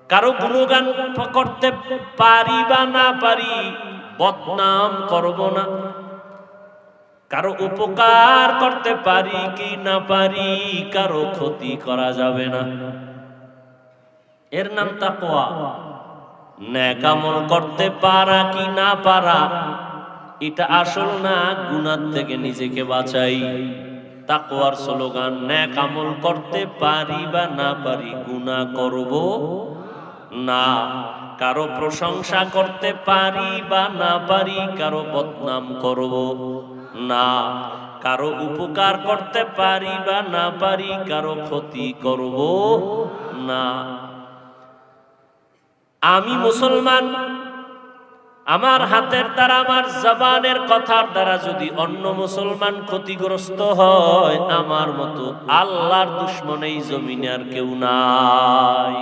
কারো গুণগান করতে পারি বা না পারি, বদনাম করব না। কারো উপকার করতে পারি কি না পারি, কারো ক্ষতি করা যাবে না। এর নাম তাকওয়া। নেক আমল করতে পারা কি না পারা এটা আসল না, গুনাহ থেকে নিজেকে বাঁচাই। তাকওয়ার স্লোগান, নেক আমল করতে পারি বা না পারি, গুনাহ করব না। কারো প্রশংসা করতে পারি বা না পারি, কারো বদনাম করব না। কারো উপকার করতে পারি বা না পারি, কারো ক্ষতি করব না। আমি মুসলমান, আমার হাতের দ্বারা, আমার জবানের কথার দ্বারা যদি অন্য মুসলমান ক্ষতিগ্রস্ত হয়, আমার মতো আল্লাহর দুশমন এই জমিনে আর কেউ নাই।